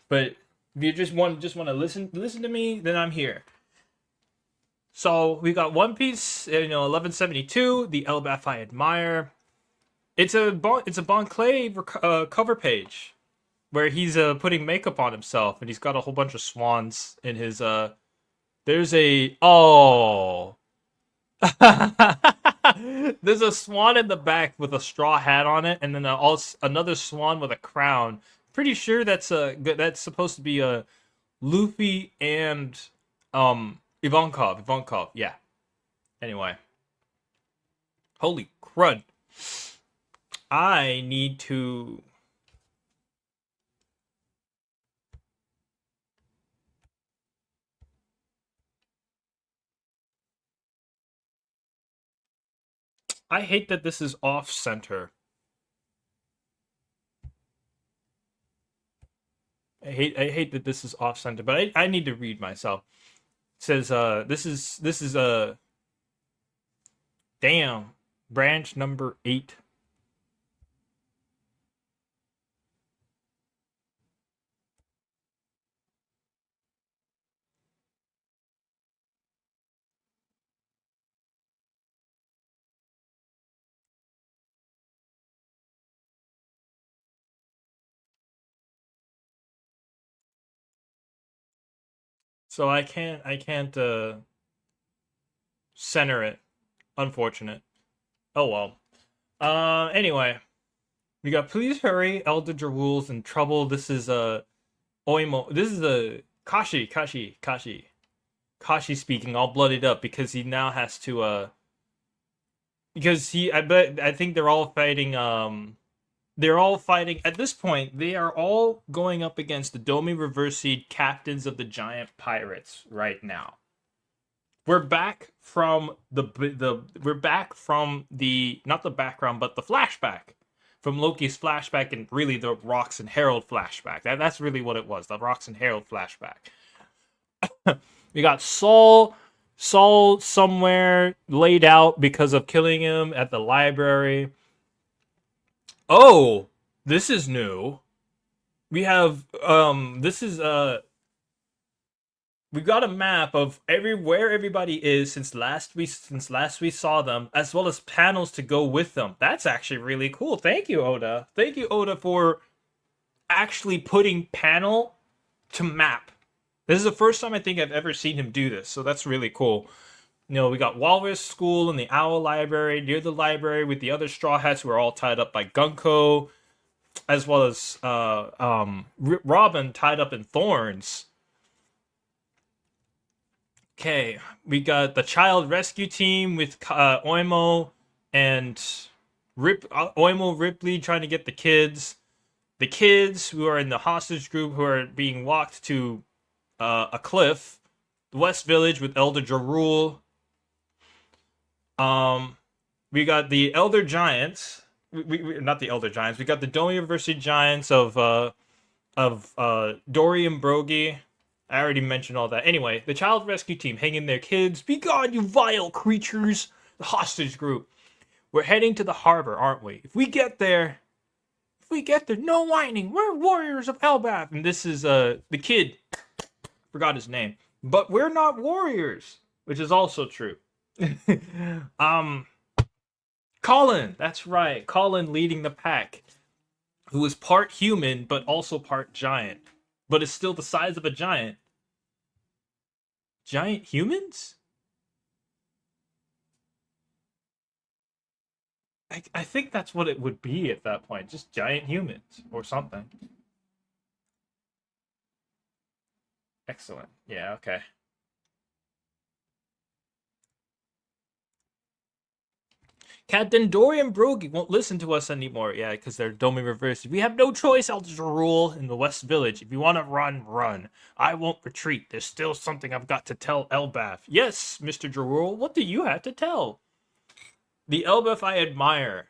But if you just want to listen to me, then I'm here. So we got One Piece, 1172, the Elbaf I admire. It's a Bon Clay cover page where he's putting makeup on himself, and he's got a whole bunch of swans in his. There's a oh. There's a swan in the back with a straw hat on it, and then also another swan with a crown. Pretty sure that's supposed to be a Luffy and Ivankov. Ivankov, yeah. Anyway, holy crud! I need to. I hate that this is off center. I hate that this is off center, but I need to read myself. It says this is damn branch number 8. So I can't center it. Unfortunate. Oh well. Anyway, we got please hurry, Elder Jarul's in trouble. This is Oimo. This is a Kashi speaking, all blooded up because he now has to because I think they're all fighting at this point. They are all going up against the Domi Reversi captains of the giant pirates right now. We're back from we're back from the not the background but the flashback from Loki's flashback, and really the Rox and Herald flashback. That's really what it was, the Rox and Herald flashback. We got Saul somewhere laid out because of killing him at the library. Oh, this is new. We have this is we got a map of where everybody is since last we saw them, as well as panels to go with them. That's actually really cool. Thank you, Oda. Thank you, Oda, for actually putting panel to map. This is the first time I think I've ever seen him do this, so that's really cool. We got Walrus School and the Owl Library near the library with the other Straw Hats who are all tied up by Gunko, as well as Robin tied up in thorns. Okay, we got the child rescue team with Oimo and Oimo Ripley trying to get the kids. The kids who are in the hostage group who are being walked to a cliff. The West Village with Elder Jarul. We got the Elder Giants. Not the Elder Giants. We got the Domi University Giants of Dory and Brogy. I already mentioned all that. Anyway, the child rescue team hanging their kids. Be gone, you vile creatures! The hostage group. We're heading to the harbor, aren't we? If we get there, no whining. We're warriors of Elbaf. And this is the kid. Forgot his name. But we're not warriors, which is also true. Colin, that's right. Colin leading the pack, who is part human but also part giant, but is still the size of a giant. Giant humans? I think that's what it would be at that point. Just giant humans or something. Excellent. Yeah, okay. Captain Dorian Brogy won't listen to us anymore. Yeah, because they're Domi reversed. We have no choice, Elder Rule, in the West Village. If you want to run, run. I won't retreat. There's still something I've got to tell Elbaf. Yes, Mr. Jarul, what do you have to tell? The Elbaf I admire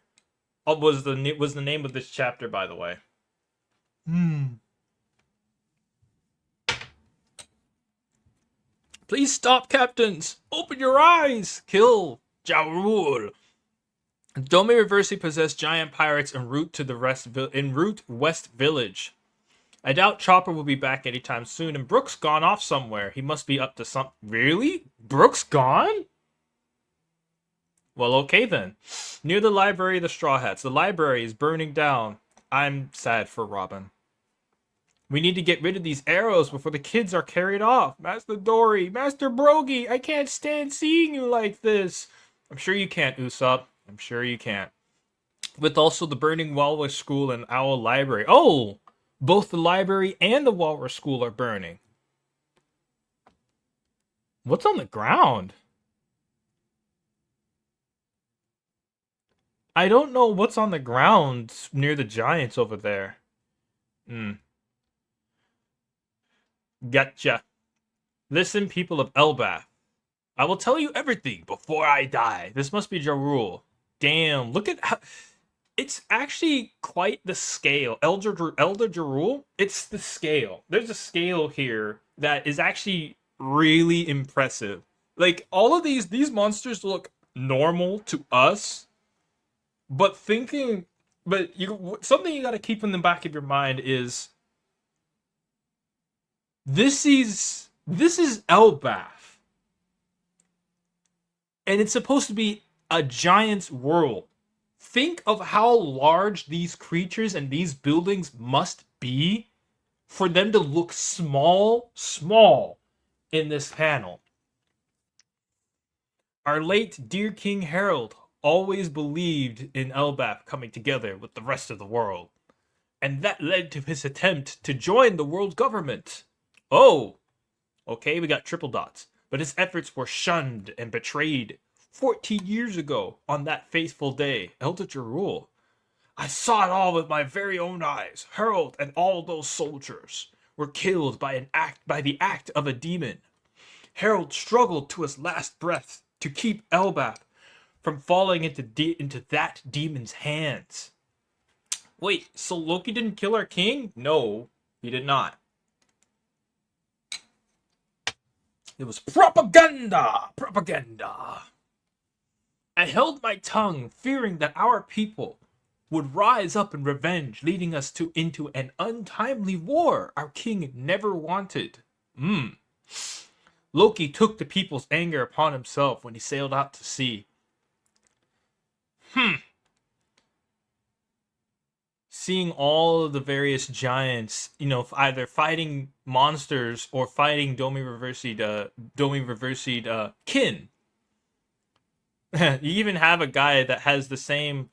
was the name of this chapter, by the way. Please stop, captains! Open your eyes! Kill Jarul! Domi Reversi possessed giant pirates en route to the West Village. I doubt Chopper will be back anytime soon, and Brooks gone off somewhere. He must be up to something. Really? Brooks gone? Well, okay then. Near the library, the Straw Hats. The library is burning down. I'm sad for Robin. We need to get rid of these arrows before the kids are carried off. Master Dory, Master Brogy, I can't stand seeing you like this. I'm sure you can't, Usopp. I'm sure you can't. With also the burning Walrus School and Owl Library. Oh! Both the library and the Walrus School are burning. What's on the ground? I don't know what's on the ground near the giants over there. Gotcha. Listen, people of Elbaf. I will tell you everything before I die. This must be Ja Rule. Damn, look at how... It's actually quite the scale. Elder Ja Rule, it's the scale. There's a scale here that is actually really impressive. Like, all of these monsters look normal to us, but something you got to keep in the back of your mind is this is Elbaf, and it's supposed to be a giant's world. Think of how large these creatures and these buildings must be for them to look small in this panel. Our late dear King Harold always believed in Elbaf coming together with the rest of the world, and that led to his attempt to join the world government. Oh, okay, we got triple dots, but his efforts were shunned and betrayed 14 years ago on that faithful day. Elder Ja Rule, I saw it all with my very own eyes. Harold and all those soldiers were killed by the act of a demon. Harold struggled to his last breath to keep Elbaf from falling into that demon's hands. Wait, so Loki didn't kill our king? No, he did not. It was propaganda! Propaganda! I held my tongue, fearing that our people would rise up in revenge, leading us into an untimely war our king never wanted. Loki took the people's anger upon himself when he sailed out to sea. Seeing all of the various giants, either fighting monsters or fighting Domi Reversied kin. You even have a guy that has the same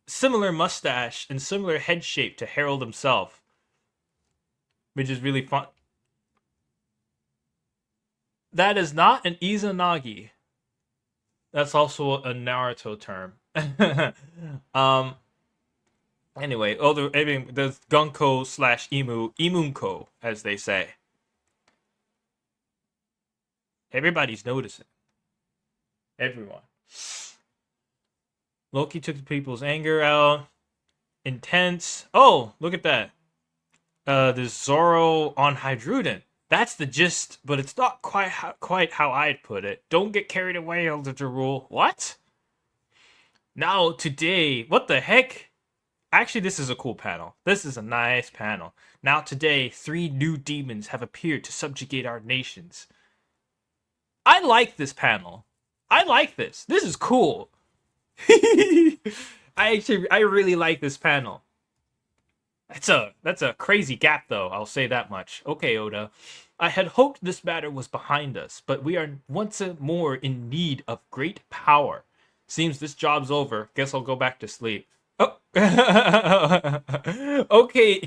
similar mustache and similar head shape to Harold himself, which is really fun. That is not an Izanagi. That's also a Naruto term. Anyway, there's Gunko / Imunko, as they say. Everybody's noticing. Everyone. Loki took the people's anger out. Intense. Oh, look at that. There's Zoro on Hydruden. That's the gist, but it's not quite how I'd put it. Don't get carried away, Elder Ja Rule. What? Now, today, what the heck? Actually, this is a cool panel. This is a nice panel. Now, today, 3 new demons have appeared to subjugate our nations. I like this panel. I like this. This is cool. I really like this panel. That's a crazy gap, though. I'll say that much. Okay, Oda. I had hoped this matter was behind us, but we are once more in need of great power. Seems this job's over. Guess I'll go back to sleep. Oh. Okay.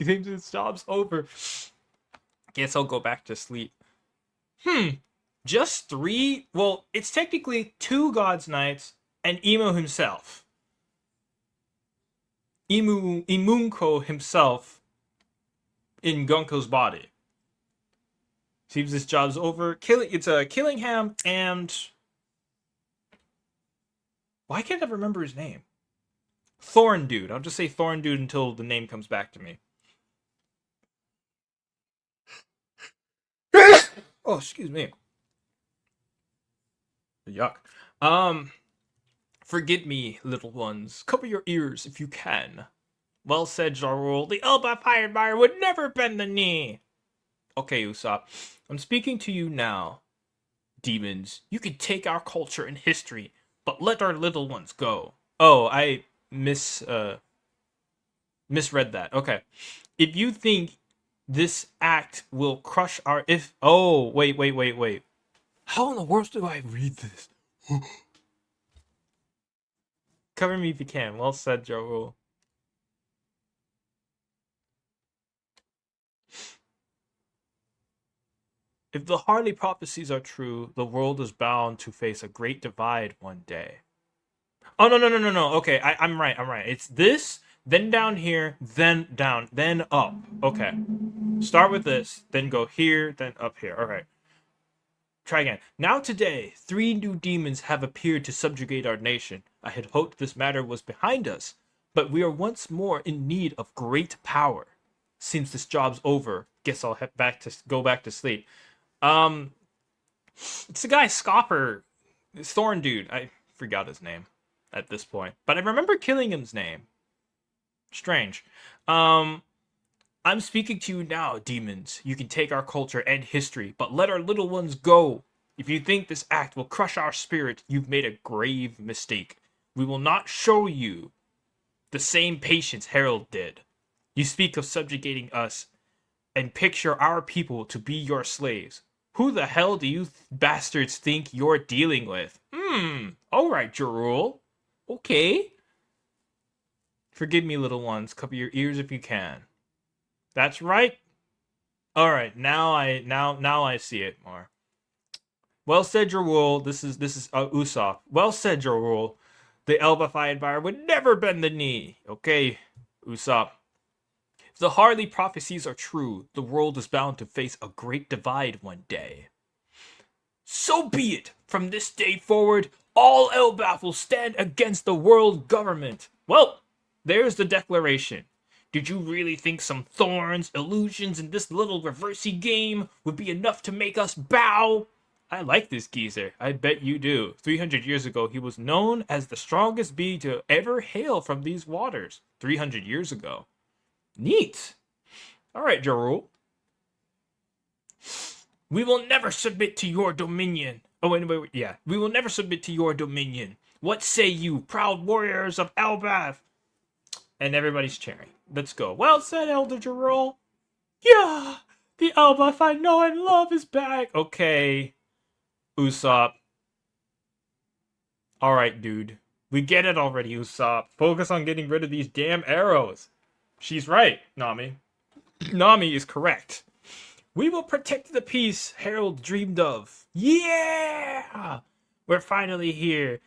Seems this job's over. Guess I'll go back to sleep. Just 3? Well, it's technically 2 God's Knights and Imo himself. Imunko himself in Gunko's body. Seems this job's over. It's Killingham and... Why can't I remember his name? Thorn Dude. I'll just say Thorn Dude until the name comes back to me. Oh, excuse me. Yuck. Forgive me, little ones. Cover your ears if you can. Well said, Jarul. The Elbaf Ironfire would never bend the knee. Okay, Usopp. I'm speaking to you now. Demons, you can take our culture and history, but let our little ones go. Oh, I misread that. Okay. If you think this act will crush our if oh, wait. How in the world do I read this? Cover me if you can. Well said, Joe. If the Harley prophecies are true, the world is bound to face a great divide one day. Oh no. Okay, I'm right. It's this, then down here, then down, then up. Okay. Start with this, then go here, then up here. Alright. Try again. Now today, 3 new demons have appeared to subjugate our nation. I had hoped this matter was behind us, but we are once more in need of great power. Since this job's over, guess I'll head back to go back to sleep. Um, it's the guy Scopper, Thorn dude. I forgot his name at this point, but I remember killing him's name. Strange. I'm speaking to you now, demons. You can take our culture and history, but let our little ones go. If you think this act will crush our spirit, you've made a grave mistake. We will not show you the same patience Harold did. You speak of subjugating us and picture our people to be your slaves. Who the hell do you bastards think you're dealing with? Alright, Jarul. Okay. Forgive me, little ones. Cover your ears if you can. That's right. All right, now I see it more. Well said, Jarul. This is Usopp. Well said, Jarul. The Elbaf Fire would never bend the knee. Okay, Usopp. If the Harley prophecies are true, the world is bound to face a great divide one day. So be it. From this day forward, all Elbaf will stand against the world government. Well, there's the declaration. Did you really think some thorns, illusions, and this little reversey game would be enough to make us bow? I like this geezer. I bet you do. 300 years ago, he was known as the strongest bee to ever hail from these waters. 300 years ago. Neat. All right, Jarul. We will never submit to your dominion. Oh, wait. Yeah. We will never submit to your dominion. What say you, proud warriors of Elbaf? And everybody's cheering. Let's go. Well said, Elder Jarul. Yeah, the Elbaf I know and love is back. Okay, Usopp. All right, dude. We get it already, Usopp. Focus on getting rid of these damn arrows. She's right, Nami. Nami is correct. We will protect the peace Harold dreamed of. Yeah! We're finally here.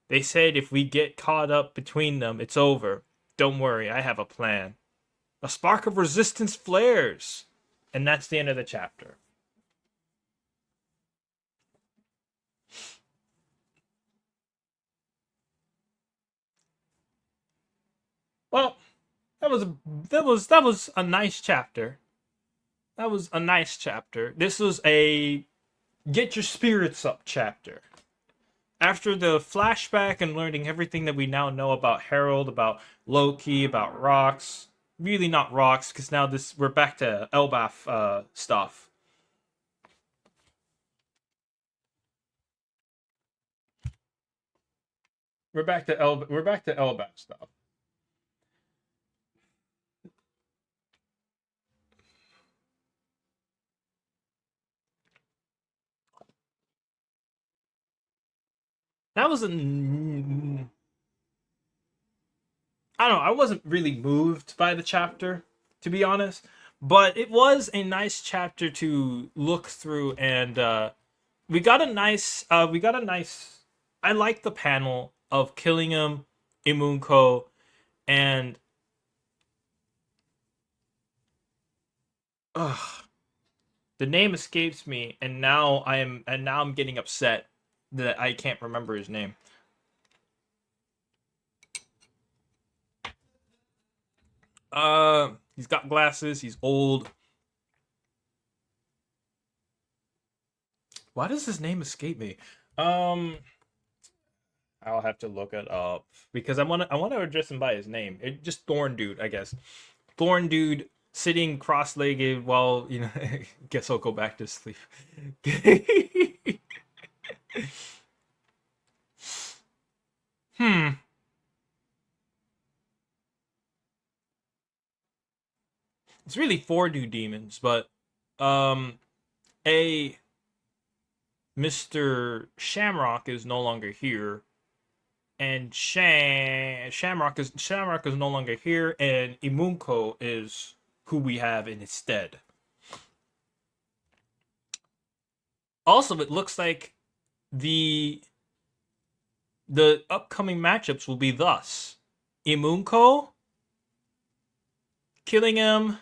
They said if we get caught up between them, it's over. Don't worry, I have a plan. A spark of resistance flares. And that's the end of the chapter. Well, that was a nice chapter. That was a nice chapter. This was a get your spirits up chapter. After the flashback and learning everything that we now know about Harold, about Loki, about Rocks, really not Rocks, because now we're back to Elbaf stuff. We're back to Elbaf stuff. That was a I don't know. I wasn't really moved by the chapter, to be honest, but it was a nice chapter to look through, and we got a nice. I like the panel of killing him, Imunko, and ugh, the name escapes me, and now I'm getting upset that I can't remember his name. He's got glasses. He's old. Why does his name escape me? Um, I'll have to look it up because I want to address him by his name. Just Thorn Dude, I guess. Thorn Dude sitting cross-legged while guess I'll go back to sleep. Hmm. It's really four new demons, but a Mr. Shamrock is no longer here, and Shamrock is no longer here, and Imunko is who we have in his stead. Also, it looks like the the upcoming matchups will be thus: Imunko killing him,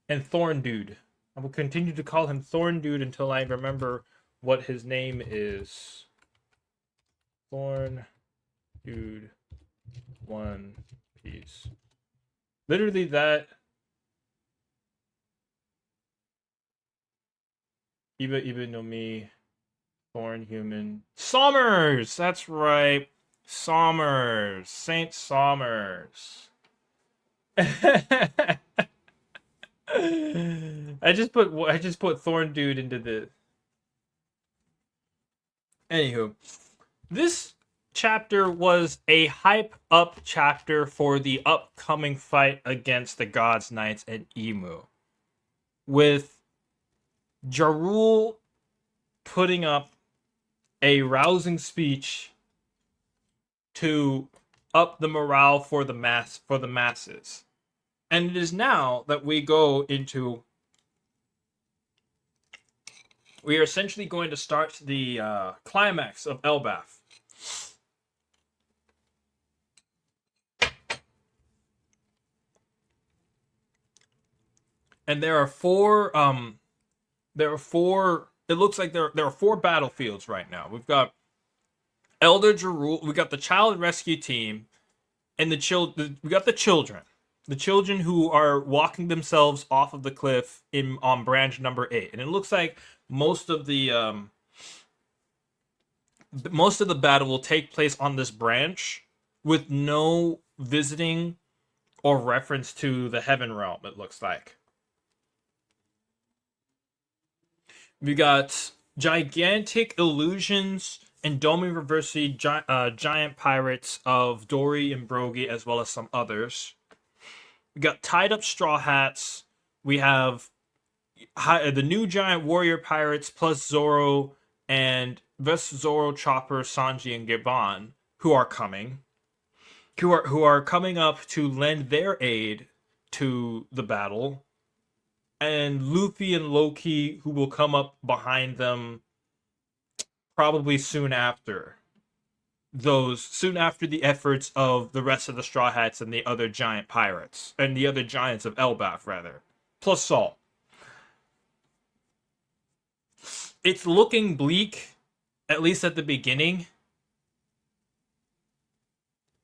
and Thorn Dude. I will continue to call him Thorn Dude until I remember what his name is. Thorn Dude, One Piece. Literally that. Iba no Mi, Thorn Human. Sommers! That's right. Sommers. Saint Sommers. I just put Thorn Dude into the. Anywho, this chapter was a hype up chapter for the upcoming fight against the Gods Knights and Emu, with Jarul putting up a rousing speech to up the morale for the masses. And it is now that we are essentially going to start the climax of Elbaf. And there are four. It looks like there are four battlefields right now. We've got Elder Jarul. We got the child rescue team, and we got the children. The children who are walking themselves off of the cliff on branch number 8, and it looks like most of the battle will take place on this branch with no visiting or reference to the Heaven Realm. It looks like we got gigantic illusions and Domi Reversi giant pirates of Dory and Brogy, as well as some others. We got tied up straw hats. We have the new giant warrior pirates plus Zoro and Vest Zoro, Chopper, Sanji, and Giban, who are coming. Who are coming up to lend their aid to the battle. And Luffy and Loki, who will come up behind them probably soon after the efforts of the rest of the Straw Hats and the other giant pirates, and the other giants of Elbaf, rather, plus Salt. It's looking bleak, at least at the beginning.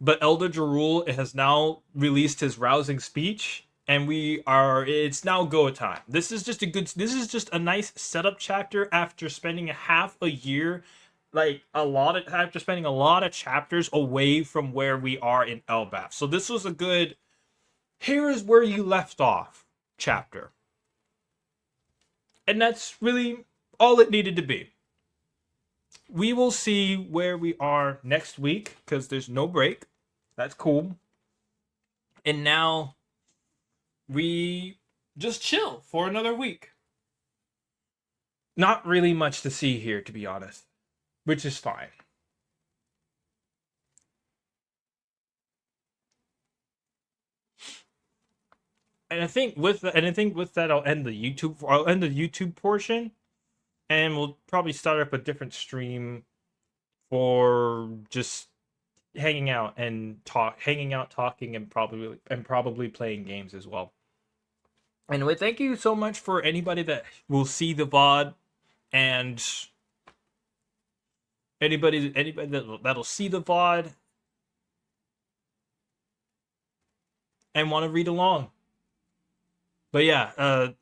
But Elder Jarul has now released his rousing speech, and it's now go time. This is just a nice setup chapter after spending half a year, after spending a lot of chapters away from where we are in Elbaf. So this was a good, here is where you left off chapter. And that's really all it needed to be. We will see where we are next week, because there's no break. That's cool. And now we just chill for another week. Not really much to see here, to be honest, which is fine. And I think with that, I'll end the YouTube portion, and we'll probably start up a different stream for just hanging out, talking, and probably playing games as well. Anyway, thank you so much for anybody that will see the VOD, and anybody that'll see the VOD and want to read along. But yeah,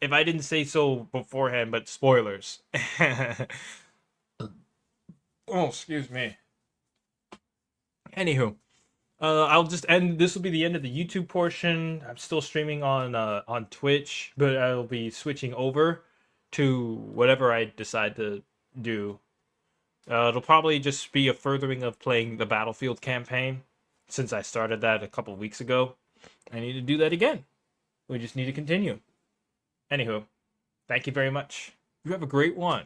if I didn't say so beforehand, but spoilers. Oh, excuse me. Anywho, I'll just end. This will be the end of the YouTube portion. I'm still streaming on Twitch, but I'll be switching over to whatever I decide to do. It'll probably just be a furthering of playing the Battlefield campaign, since I started that a couple weeks ago. I need to do that again. We just need to continue. Anywho, thank you very much. You have a great one.